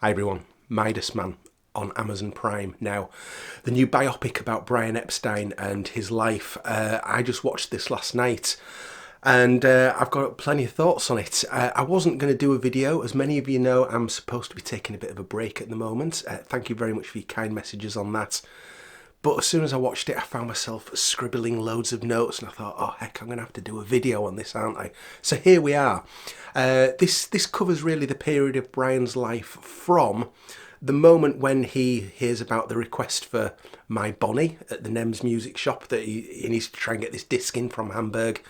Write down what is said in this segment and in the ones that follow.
Hi everyone, Midas Man on Amazon Prime. Now, the new biopic about Brian Epstein and his life. I just watched this last night and I've got plenty of thoughts on it. I wasn't going to do a video. As many of you know, I'm supposed to be taking a bit of a break at the moment. Thank you very much for your kind messages on that. But as soon as I watched it, I found myself scribbling loads of notes and I thought, oh heck, I'm going to have to do a video on this, aren't I? So here we are. This covers really the period of Brian's life from the moment when he hears about the request for My Bonnie at the Nems music shop, that he needs to try and get this disc in from Hamburg,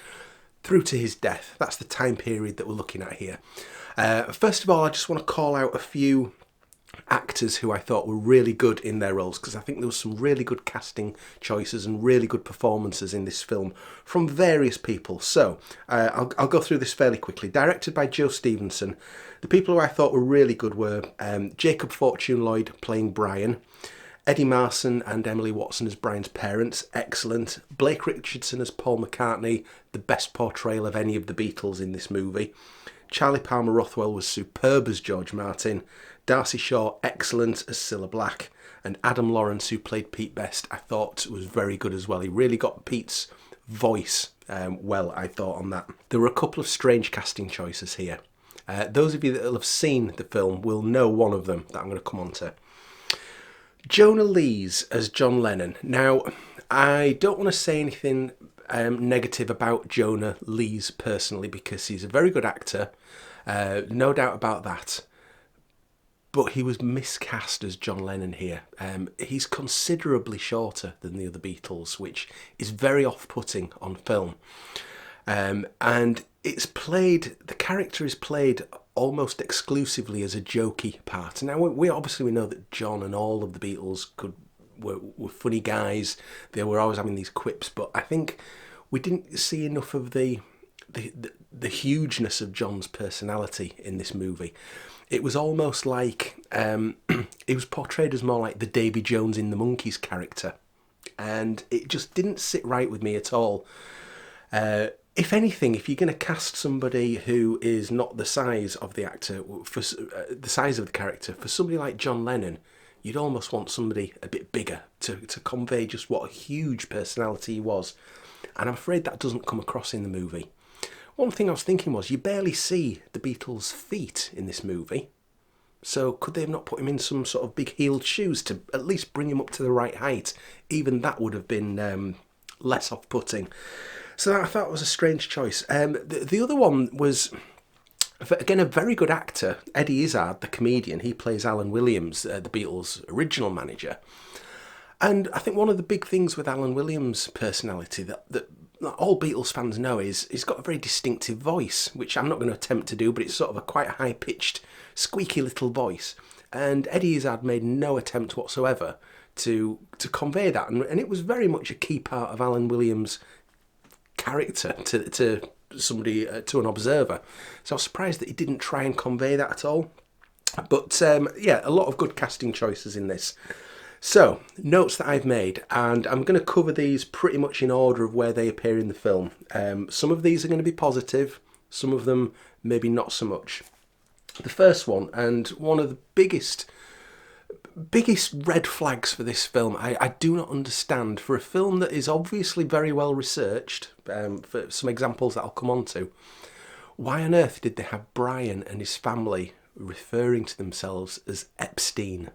through to his death. That's the time period that we're looking at here. First of all, I just want to call out a few actors who I thought were really good in their roles, because I think there was some really good casting choices and really good performances in this film from various people. So I'll go through this fairly quickly. Directed by Joe Stevenson. The people who I thought were really good were Jacob Fortune Lloyd playing Brian, Eddie Marsan and Emily Watson as Brian's parents, excellent. Blake Richardson as Paul McCartney, the best portrayal of any of the Beatles in this movie. Charlie Palmer Rothwell was superb as George Martin. Darcy Shaw, excellent as Cilla Black. And Adam Lawrence, who played Pete Best, I thought was very good as well. He really got Pete's voice well, I thought, on that. There were a couple of strange casting choices here. Those of you that will have seen the film will know one of them that I'm going to come on to. Jonah Lees as John Lennon. Now, I don't want to say anything negative about Jonah Lees personally, because he's a very good actor, no doubt about that. But he was miscast as John Lennon here. He's considerably shorter than the other Beatles, which is very off-putting on film. And the character is played almost exclusively as a jokey part. Now, we obviously know that John and all of the Beatles were funny guys. They were always having these quips, but I think we didn't see enough of the hugeness of John's personality in this movie. It was almost like it was portrayed as more like the Davy Jones in the Monkees character, and it just didn't sit right with me at all. If anything, if you're going to cast somebody who is not the size of the actor, for the size of the character, for somebody like John Lennon, you'd almost want somebody a bit bigger to convey just what a huge personality he was. And I'm afraid that doesn't come across in the movie. One thing I was thinking was, you barely see the Beatles' feet in this movie. So could they have not put him in some sort of big heeled shoes to at least bring him up to the right height? Even that would have been less off-putting. So I thought it was a strange choice. The other one was, again, a very good actor, Eddie Izzard, the comedian. He plays Alan Williams, the Beatles' original manager. And I think one of the big things with Alan Williams' personality that all Beatles fans know is he's got a very distinctive voice, which I'm not going to attempt to do, but it's sort of a quite high-pitched, squeaky little voice. And Eddie Izzard made no attempt whatsoever to convey that. And it was very much a key part of Alan Williams' character to somebody, to an observer. So I was surprised that he didn't try and convey that at all. But yeah, a lot of good casting choices in this. So, notes that I've made, and I'm going to cover these pretty much in order of where they appear in the film. Some of these are going to be positive, some of them maybe not so much. The first one, and one of the biggest red flags for this film, I do not understand, for a film that is obviously very well researched, for some examples that I'll come on to, why on earth did they have Brian and his family referring to themselves as Epstein,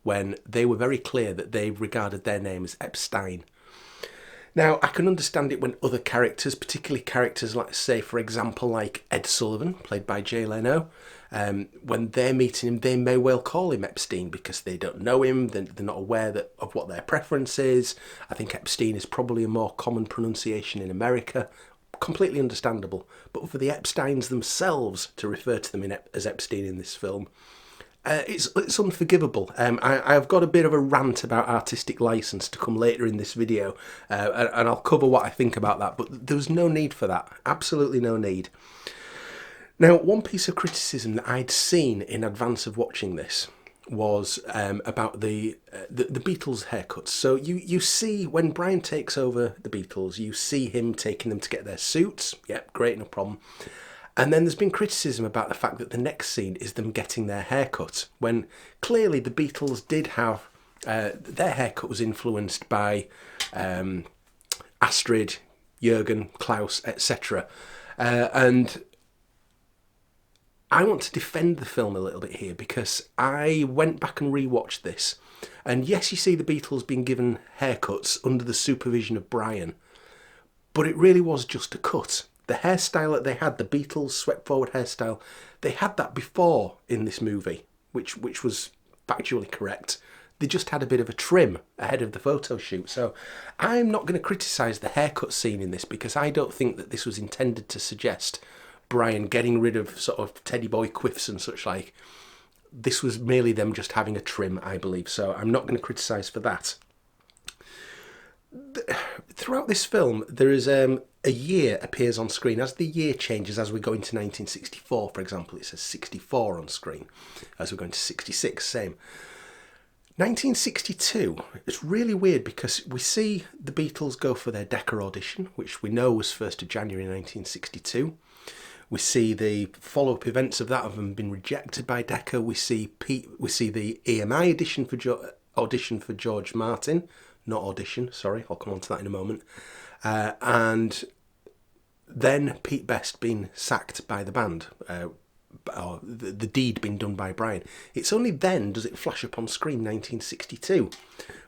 when they were very clear that they regarded their name as Epstein? Now, I can understand it when other characters, particularly characters like, say, for example, like Ed Sullivan, played by Jay Leno, when they're meeting him, they may well call him Epstein because they don't know him, they're not aware of what their preference is. I think Epstein is probably a more common pronunciation in America. Completely understandable. But for the Epsteins themselves to refer to them as Epstein in this film, it's unforgivable. I've got a bit of a rant about artistic license to come later in this video, and I'll cover what I think about that, but there was no need for that. Absolutely no need. Now, one piece of criticism that I'd seen in advance of watching this was about the Beatles' haircuts. So you see, when Brian takes over the Beatles, you see him taking them to get their suits. Yep, great, no problem. And then there's been criticism about the fact that the next scene is them getting their hair cut, when clearly the Beatles did have their haircut was influenced by Astrid, Jürgen, Klaus, etc. And I want to defend the film a little bit here, because I went back and rewatched this. And yes, you see the Beatles being given haircuts under the supervision of Brian, but it really was just a cut. The hairstyle that they had, the Beatles swept forward hairstyle, they had that before in this movie, which was factually correct. They just had a bit of a trim ahead of the photo shoot. So I'm not going to criticise the haircut scene in this, because I don't think that this was intended to suggest Brian getting rid of sort of teddy boy quiffs and such like. This was merely them just having a trim, I believe. So I'm not going to criticise for that. Throughout this film, there is a year appears on screen. As the year changes, as we go into 1964, for example, it says 64 on screen. As we go into 66, same. 1962, it's really weird, because we see the Beatles go for their Decca audition, which we know was 1st of January 1962. We see the follow-up events of that have been rejected by Decca. We see the EMI audition for George Martin. Not audition, sorry, I'll come on to that in a moment. And then Pete Best being sacked by the band, or the deed being done by Brian. It's only then does it flash up on screen, 1962.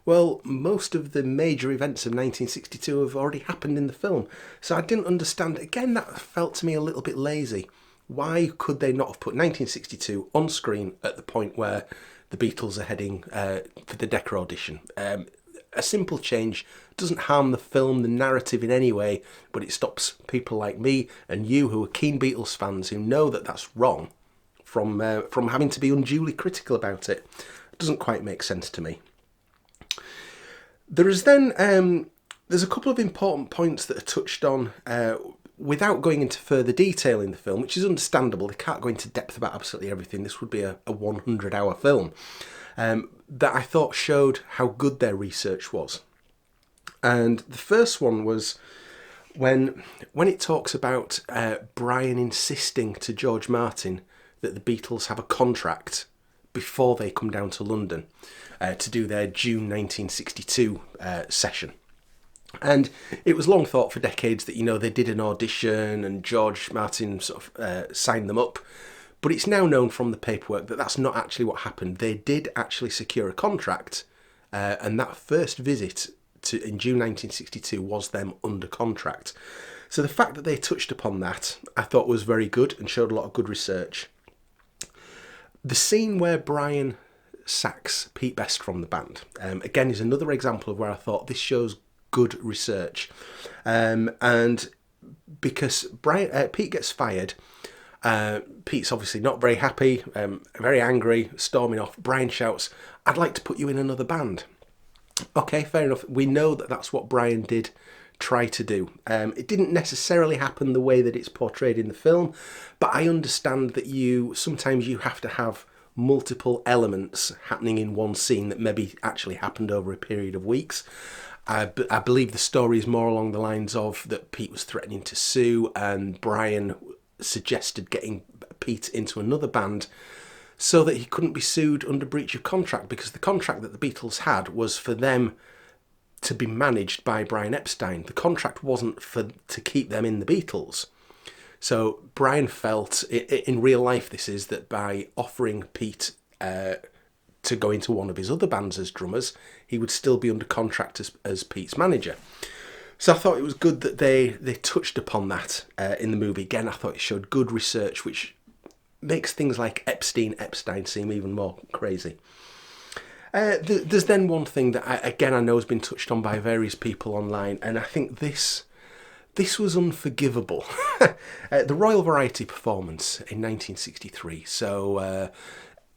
Well, most of the major events of 1962 have already happened in the film. So I didn't understand. Again, that felt to me a little bit lazy. Why could they not have put 1962 on screen at the point where the Beatles are heading for the Decca audition? A simple change doesn't harm the film, the narrative in any way, but it stops people like me and you, who are keen Beatles fans, who know that that's wrong, from having to be unduly critical about it. It doesn't quite make sense to me. There is then there's a couple of important points that are touched on without going into further detail in the film, which is understandable. They can't go into depth about absolutely everything. This would be a 100-hour film. That I thought showed how good their research was. And the first one was when it talks about Brian insisting to George Martin that the Beatles have a contract before they come down to London to do their June 1962 session. And it was long thought for decades that, they did an audition and George Martin sort of signed them up. But it's now known from the paperwork that that's not actually what happened. They did actually secure a contract, and that first visit in June 1962 was them under contract. So the fact that they touched upon that, I thought was very good and showed a lot of good research. The scene where Brian sacks Pete Best from the band, again, is another example of where I thought this shows good research. And because Pete gets fired, Pete's obviously not very happy, very angry, storming off. Brian shouts, "I'd like to put you in another band." Okay, fair enough. We know that that's what Brian did try to do. It didn't necessarily happen the way that it's portrayed in the film, but I understand that sometimes you have to have multiple elements happening in one scene that maybe actually happened over a period of weeks. I believe the story is more along the lines of that Pete was threatening to sue, and Brian suggested getting Pete into another band so that he couldn't be sued under breach of contract, because the contract that the Beatles had was for them to be managed by Brian Epstein. The contract wasn't to keep them in the Beatles. So Brian felt, in real life this is, that by offering Pete to go into one of his other bands as drummers, he would still be under contract as Pete's manager. So I thought it was good that they touched upon that in the movie. Again, I thought it showed good research, which makes things like Epstein seem even more crazy. There's then one thing that, I know has been touched on by various people online, and I think this was unforgivable. The Royal Variety performance in 1963. So,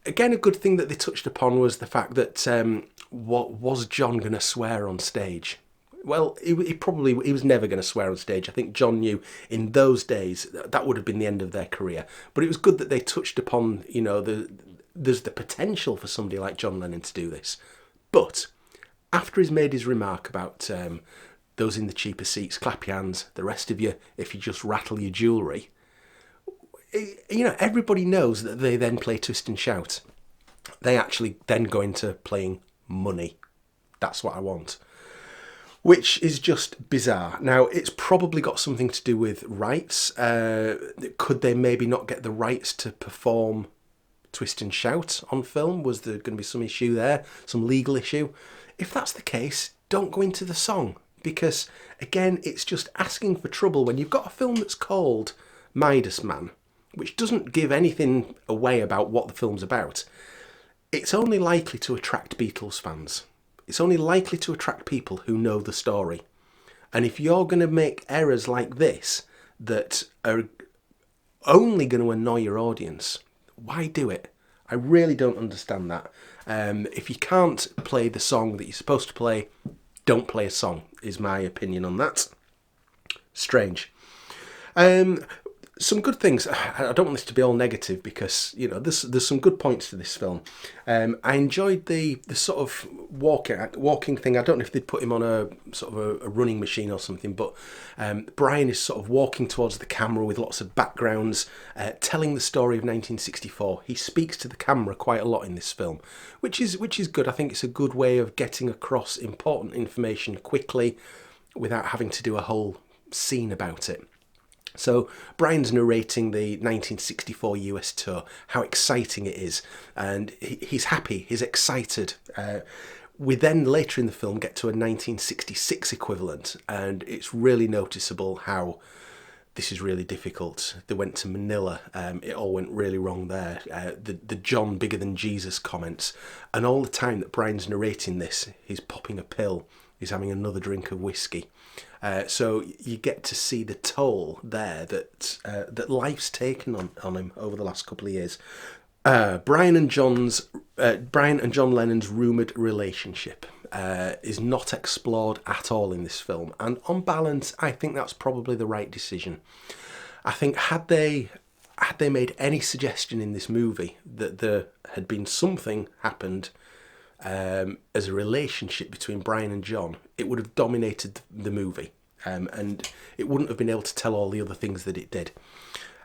again, a good thing that they touched upon was the fact that was John going to swear on stage? Well, he was never going to swear on stage. I think John knew in those days that would have been the end of their career. But it was good that they touched upon, there's the potential for somebody like John Lennon to do this. But after he's made his remark about those in the cheaper seats, clap your hands, the rest of you, if you just rattle your jewellery, everybody knows that they then play Twist and Shout. They actually then go into playing Money. That's what I want. Which is just bizarre. Now, it's probably got something to do with rights. Could they maybe not get the rights to perform Twist and Shout on film? Was there going to be some issue there? Some legal issue? If that's the case, don't go into the song. Because, again, it's just asking for trouble when you've got a film that's called Midas Man, which doesn't give anything away about what the film's about. It's only likely to attract Beatles fans. It's only likely to attract people who know the story. And if you're going to make errors like this that are only going to annoy your audience, why do it? I really don't understand that. If you can't play the song that you're supposed to play, don't play a song, is my opinion on that. Strange. Some good things. I don't want this to be all negative because, there's some good points to this film. I enjoyed the sort of walking thing. I don't know if they'd put him on a sort of a running machine or something, but Brian is sort of walking towards the camera with lots of backgrounds, telling the story of 1964. He speaks to the camera quite a lot in this film, which is good. I think it's a good way of getting across important information quickly without having to do a whole scene about it. So Brian's narrating the 1964 US tour, how exciting it is, and he's happy, he's excited. We then later in the film get to a 1966 equivalent, and it's really noticeable how this is really difficult. They went to Manila, it all went really wrong there. The John bigger than Jesus comments, and all the time that Brian's narrating this, he's popping a pill, he's having another drink of whiskey. So you get to see the toll there that life's taken on him over the last couple of years. Brian and John Lennon's rumoured relationship is not explored at all in this film, and on balance, I think that's probably the right decision. I think had they made any suggestion in this movie that there had been something happened as a relationship between Brian and John, it would have dominated the movie, and it wouldn't have been able to tell all the other things that it did.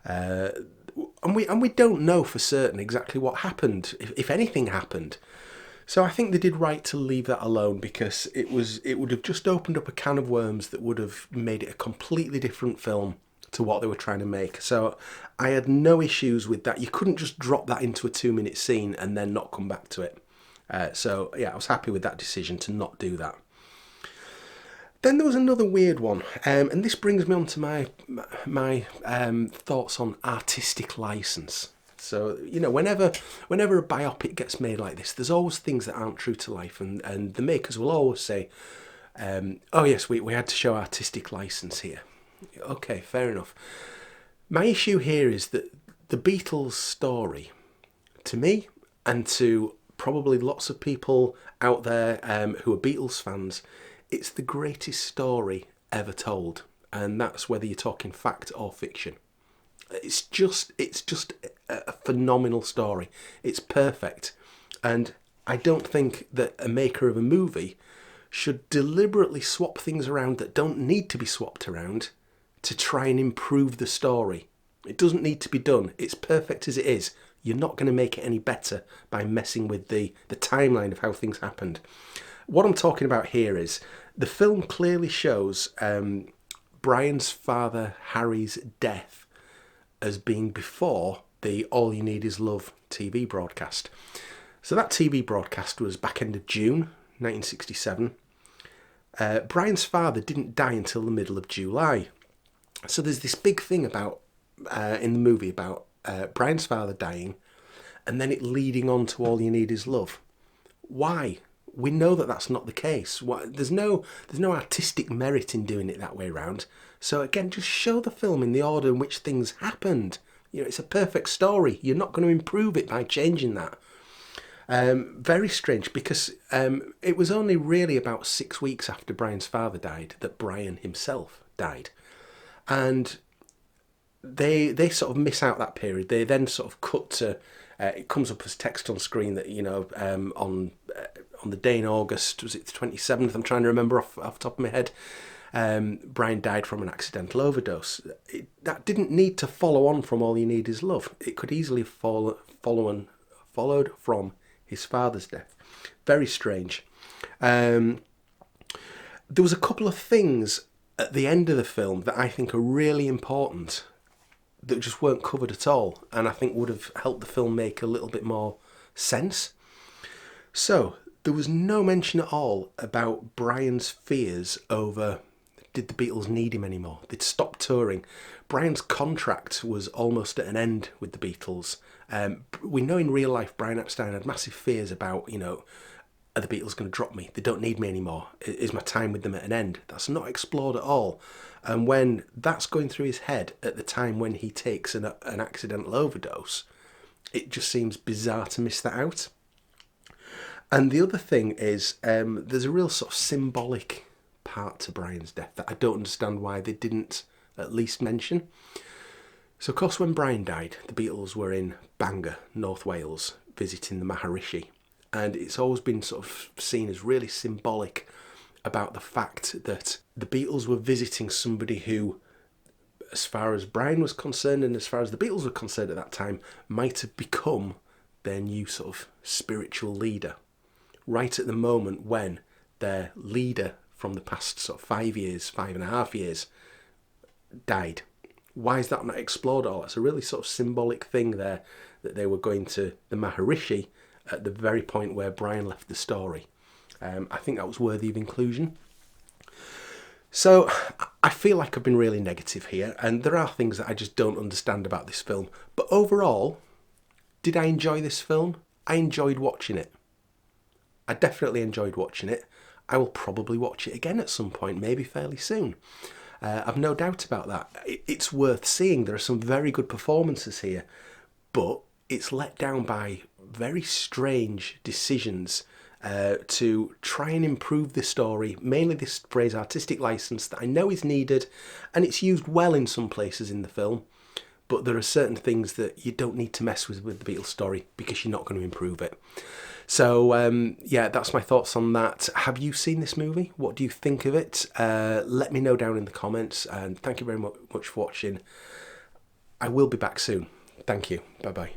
And we don't know for certain exactly what happened, if anything happened. So I think they did right to leave that alone, because it would have just opened up a can of worms that would have made it a completely different film to what they were trying to make. So I had no issues with that. You couldn't just drop that into a 2-minute scene and then not come back to it. So yeah, I was happy with that decision to not do that. Then there was another weird one, and this brings me on to my thoughts on artistic license. So, whenever a biopic gets made like this, there's always things that aren't true to life, and the makers will always say, oh yes, we had to show artistic license here. Okay, fair enough. My issue here is that the Beatles story, to me, and to probably lots of people out there who are Beatles fans, it's the greatest story ever told, and that's whether you're talking fact or fiction. It's just a phenomenal story. It's perfect, and I don't think that a maker of a movie should deliberately swap things around that don't need to be swapped around to try and improve the story. It doesn't need to be done. It's perfect as it is. You're not going to make it any better by messing with the timeline of how things happened. What I'm talking about here is the film clearly shows Brian's father Harry's death as being before the All You Need Is Love TV broadcast. So that TV broadcast was back end of June 1967. Brian's father didn't die until the middle of July. So there's this big thing about in the movie about Brian's father dying, and then it leading on to All You Need Is Love. Why? We know that that's not the case. There's no artistic merit in doing it that way around. So again, just show the film in the order in which things happened. It's a perfect story. You're not going to improve it by changing that. Very strange, because it was only really about 6 weeks after Brian's father died that Brian himself died. And they sort of miss out that period. They then sort of cut to, it comes up as text on screen that, on the day in August, was it the 27th? I'm trying to remember off the top of my head. Brian died from an accidental overdose. That didn't need to follow on from All You Need Is Love. It could easily have followed from his father's death. Very strange. There was a couple of things at the end of the film that I think are really important that just weren't covered at all, and I think would have helped the film make a little bit more sense. So, there was no mention at all about Brian's fears over, did the Beatles need him anymore? They'd stopped touring. Brian's contract was almost at an end with the Beatles. We know in real life Brian Epstein had massive fears about, are the Beatles going to drop me? They don't need me anymore. Is my time with them at an end? That's not explored at all. And when that's going through his head at the time when he takes an accidental overdose, it just seems bizarre to miss that out. And the other thing is, there's a real sort of symbolic part to Brian's death that I don't understand why they didn't at least mention. So, of course, when Brian died, the Beatles were in Bangor, North Wales, visiting the Maharishi. And it's always been sort of seen as really symbolic about the fact that the Beatles were visiting somebody who, as far as Brian was concerned and as far as the Beatles were concerned at that time, might have become their new sort of spiritual leader. Right at the moment when their leader from the past sort of 5.5 years, died. Why is that not explored at all? It's a really sort of symbolic thing there, that they were going to the Maharishi at the very point where Brian left the story. I think that was worthy of inclusion. So I feel like I've been really negative here, and there are things that I just don't understand about this film. But overall, did I enjoy this film? I enjoyed watching it. I definitely enjoyed watching it. I will probably watch it again at some point, maybe fairly soon. I've no doubt about that. It's worth seeing. There are some very good performances here, but it's let down by very strange decisions to try and improve the story, mainly this phrase artistic license that I know is needed, and it's used well in some places in the film, but there are certain things that you don't need to mess with the Beatles story because you're not going to improve it. So, yeah, that's my thoughts on that. Have you seen this movie? What do you think of it? Let me know down in the comments, and thank you very much for watching. I will be back soon. Thank you. Bye-bye.